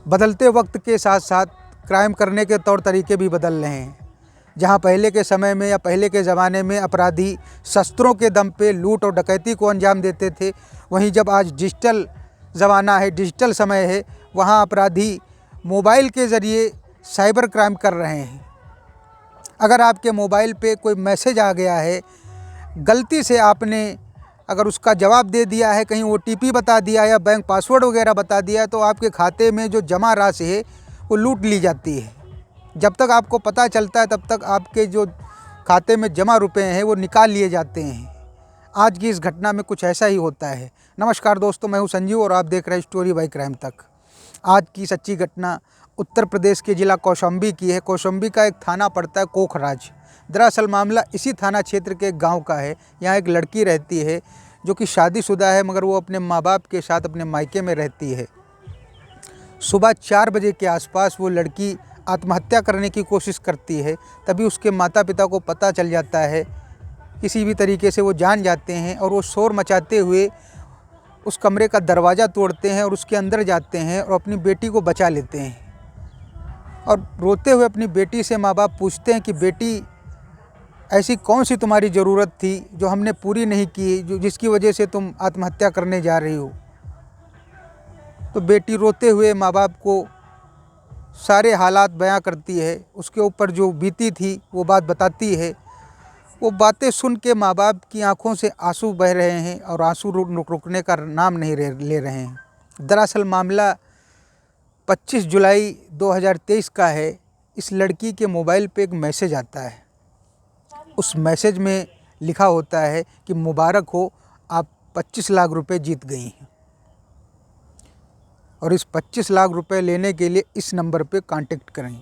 बदलते वक्त के साथ साथ क्राइम करने के तौर तरीके भी बदल रहे हैं। जहां पहले के समय में या पहले के ज़माने में अपराधी शस्त्रों के दम पे लूट और डकैती को अंजाम देते थे, वहीं जब आज डिजिटल ज़माना है, डिजिटल समय है, वहां अपराधी मोबाइल के ज़रिए साइबर क्राइम कर रहे हैं। अगर आपके मोबाइल पे कोई मैसेज आ गया है, गलती से आपने अगर उसका जवाब दे दिया है, कहीं OTP बता दिया या बैंक पासवर्ड वगैरह बता दिया है, तो आपके खाते में जो जमा राशि है वो लूट ली जाती है। जब तक आपको पता चलता है तब तक आपके जो खाते में जमा रुपए हैं वो निकाल लिए जाते हैं। आज की इस घटना में कुछ ऐसा ही होता है। नमस्कार दोस्तों, मैं हूं संजीव और आप देख रहे हैं स्टोरी बाय क्राइम तक। आज की सच्ची घटना उत्तर प्रदेश के ज़िला कौशाम्बी की है। कौशाम्बी का एक थाना पड़ता है कोखराज। दरअसल मामला इसी थाना क्षेत्र के एक गाँव का है। यहाँ एक लड़की रहती है जो कि शादीशुदा है, मगर वो अपने माँ बाप के साथ अपने मायके में रहती है। सुबह 4 बजे के आसपास वो लड़की आत्महत्या करने की कोशिश करती है। तभी उसके माता पिता को पता चल जाता है, किसी भी तरीके से वो जान जाते हैं और वो शोर मचाते हुए उस कमरे का दरवाज़ा तोड़ते हैं और उसके अंदर जाते हैं और अपनी बेटी को बचा लेते हैं। और रोते हुए अपनी बेटी से माँ बाप पूछते हैं कि बेटी, ऐसी कौन सी तुम्हारी ज़रूरत थी जो हमने पूरी नहीं की, जो जिसकी वजह से तुम आत्महत्या करने जा रही हो। तो बेटी रोते हुए माँ बाप को सारे हालात बयां करती है, उसके ऊपर जो बीती थी वो बात बताती है। वो बातें सुन के माँ बाप की आंखों से आंसू बह रहे हैं और आंसू रुकने का नाम नहीं ले रहे हैं। दरअसल मामला 25 जुलाई 2023 का है। इस लड़की के मोबाइल पे एक मैसेज आता है। उस मैसेज में लिखा होता है कि मुबारक हो, आप 25 लाख रुपए जीत गई हैं और इस 25 लाख रुपए लेने के लिए इस नंबर पे कांटेक्ट करें।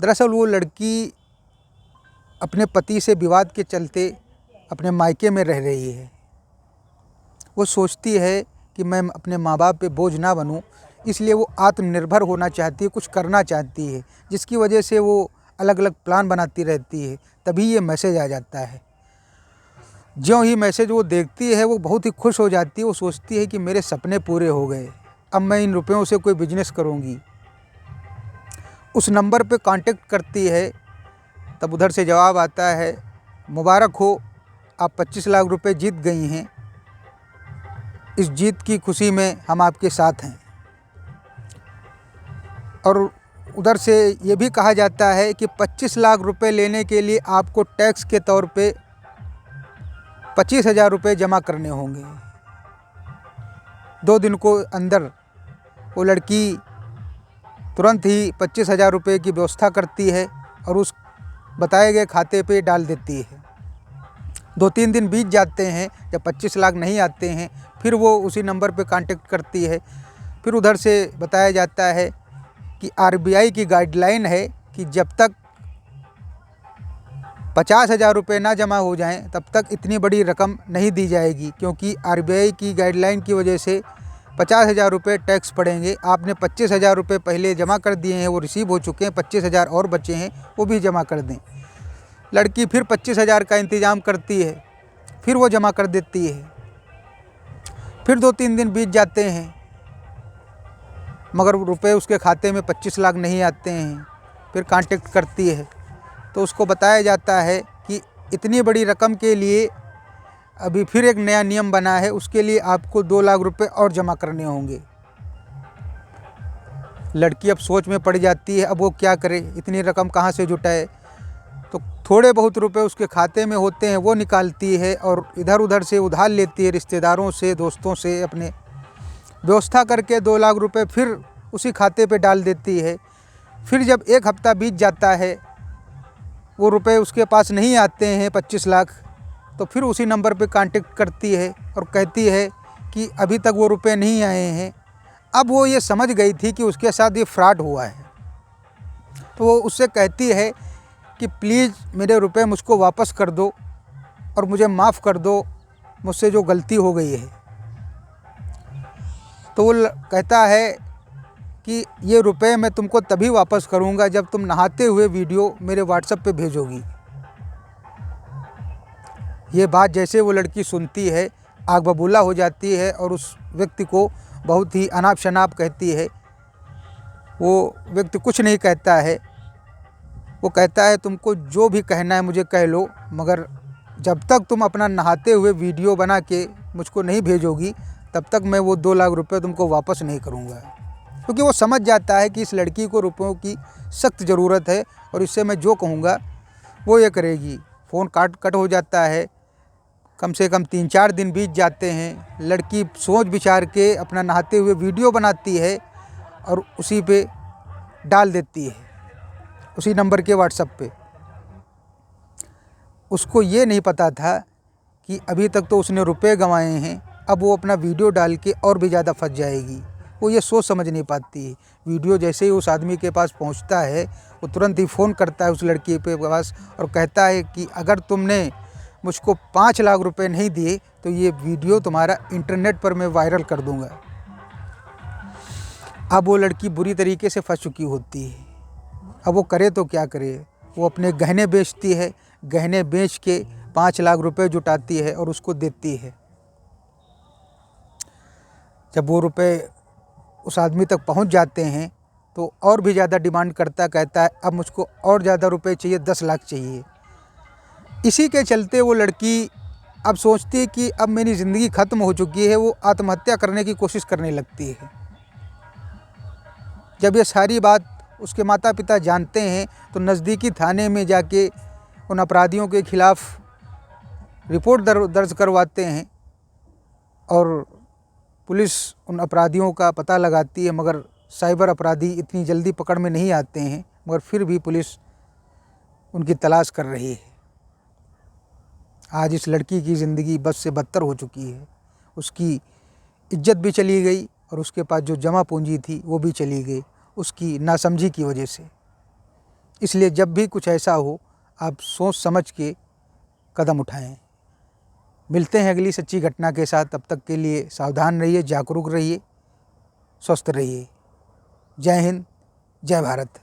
दरअसल वो लड़की अपने पति से विवाद के चलते अपने मायके में रह रही है। वो सोचती है कि मैं अपने माँ बाप पे बोझ ना बनूं, इसलिए वो आत्मनिर्भर होना चाहती है, कुछ करना चाहती है, जिसकी वजह से वो अलग अलग प्लान बनाती रहती है। तभी ये मैसेज आ जाता है। ज्यों ही मैसेज वो देखती है वो बहुत ही खुश हो जाती है। वो सोचती है कि मेरे सपने पूरे हो गए, अब मैं इन रुपयों से कोई बिजनेस करूँगी। उस नंबर पे कांटेक्ट करती है, तब उधर से जवाब आता है, मुबारक हो, आप 25 लाख रुपए जीत गई हैं, इस जीत की खुशी में हम आपके साथ हैं। और उधर से ये भी कहा जाता है कि 25 लाख रुपए लेने के लिए आपको टैक्स के तौर पे 25,000 रुपये जमा करने होंगे। 2 दिन को अंदर वो लड़की तुरंत ही 25,000 रुपये की व्यवस्था करती है और उस बताए गए खाते पे डाल देती है। 2-3 दिन बीत जाते हैं, जब 25 लाख नहीं आते हैं फिर वो उसी नंबर पे कांटेक्ट करती है। फिर उधर से बताया जाता है कि RBI की गाइडलाइन है कि जब तक 50,000 रुपये ना जमा हो जाएं तब तक इतनी बड़ी रकम नहीं दी जाएगी, क्योंकि RBI की गाइडलाइन की वजह से 50,000 रुपये टैक्स पड़ेंगे। आपने 25,000 रुपये पहले जमा कर दिए हैं, वो रिसीव हो चुके हैं, 25,000 और बचे हैं, वो भी जमा कर दें। लड़की फिर 25,000 का इंतज़ाम करती है, फिर वो जमा कर देती है। फिर 2-3 दिन बीत जाते हैं, मगर रुपए उसके खाते में 25 लाख नहीं आते हैं। फिर कांटेक्ट करती है तो उसको बताया जाता है कि इतनी बड़ी रकम के लिए अभी फिर एक नया नियम बना है, उसके लिए आपको 2 लाख रुपए और जमा करने होंगे। लड़की अब सोच में पड़ जाती है, अब वो क्या करे, इतनी रकम कहाँ से जुटाए। तो थोड़े बहुत रुपए उसके खाते में होते हैं वो निकालती है और इधर उधर से उधार लेती है, रिश्तेदारों से, दोस्तों से, अपने व्यवस्था करके 2 लाख रुपए फिर उसी खाते पे डाल देती है। फिर जब 1 हफ्ता बीत जाता है, वो रुपए उसके पास नहीं आते हैं 25 लाख, तो फिर उसी नंबर पे कांटेक्ट करती है और कहती है कि अभी तक वो रुपए नहीं आए हैं। अब वो ये समझ गई थी कि उसके साथ ये फ्रॉड हुआ है, तो वो उससे कहती है कि प्लीज़ मेरे रुपए मुझको वापस कर दो और मुझे माफ़ कर दो, मुझसे जो गलती हो गई है। तो वो कहता है कि ये रुपए मैं तुमको तभी वापस करूंगा जब तुम नहाते हुए वीडियो मेरे व्हाट्सएप पे भेजोगी। ये बात जैसे वो लड़की सुनती है, आग बबूला हो जाती है और उस व्यक्ति को बहुत ही अनाप शनाप कहती है। वो व्यक्ति कुछ नहीं कहता है, वो कहता है तुमको जो भी कहना है मुझे कह लो, मगर जब तक तुम अपना नहाते हुए वीडियो बना के मुझको नहीं भेजोगी तब तक मैं वो 2 लाख रुपए तुमको वापस नहीं करूँगा। क्योंकि वो समझ जाता है कि इस लड़की को रुपयों की सख्त ज़रूरत है और इससे मैं जो कहूँगा वो ये करेगी। फ़ोन कट हो जाता है, कम से कम 3-4 दिन बीत जाते हैं। लड़की सोच विचार के अपना नहाते हुए वीडियो बनाती है और उसी पे डाल देती है, उसी नंबर के व्हाट्सएप पे। उसको ये नहीं पता था कि अभी तक तो उसने रुपए गंवाए हैं, अब वो अपना वीडियो डाल के और भी ज़्यादा फंस जाएगी। वो ये सोच समझ नहीं पाती है। वीडियो जैसे ही उस आदमी के पास पहुंचता है वो तुरंत ही फ़ोन करता है उस लड़की के पास और कहता है कि अगर तुमने मुझको 5 लाख रुपए नहीं दिए तो ये वीडियो तुम्हारा इंटरनेट पर मैं वायरल कर दूंगा। अब वो लड़की बुरी तरीके से फंस चुकी होती है। अब वो करे तो क्या करे, वो अपने गहने बेचती है, गहने बेच के 5 लाख रुपए जुटाती है और उसको देती है। जब वो रुपए उस आदमी तक पहुंच जाते हैं तो और भी ज़्यादा डिमांड करता, कहता है अब मुझको और ज़्यादा रुपए चाहिए, 10 लाख चाहिए। इसी के चलते वो लड़की अब सोचती है कि अब मेरी ज़िंदगी ख़त्म हो चुकी है। वो आत्महत्या करने की कोशिश करने लगती है। जब ये सारी बात उसके माता पिता जानते हैं तो नज़दीकी थाने में जाके उन अपराधियों के खिलाफ़ रिपोर्ट दर्ज करवाते हैं और पुलिस उन अपराधियों का पता लगाती है, मगर साइबर अपराधी इतनी जल्दी पकड़ में नहीं आते हैं, मगर फिर भी पुलिस उनकी तलाश कर रही है। आज इस लड़की की ज़िंदगी बद से बदतर हो चुकी है। उसकी इज्जत भी चली गई और उसके पास जो जमा पूंजी थी वो भी चली गई, उसकी नासमझी की वजह से। इसलिए जब भी कुछ ऐसा हो आप सोच समझ के कदम उठाएं। मिलते हैं अगली सच्ची घटना के साथ। तब तक के लिए सावधान रहिए, जागरूक रहिए, स्वस्थ रहिए। जय हिंद, जय भारत।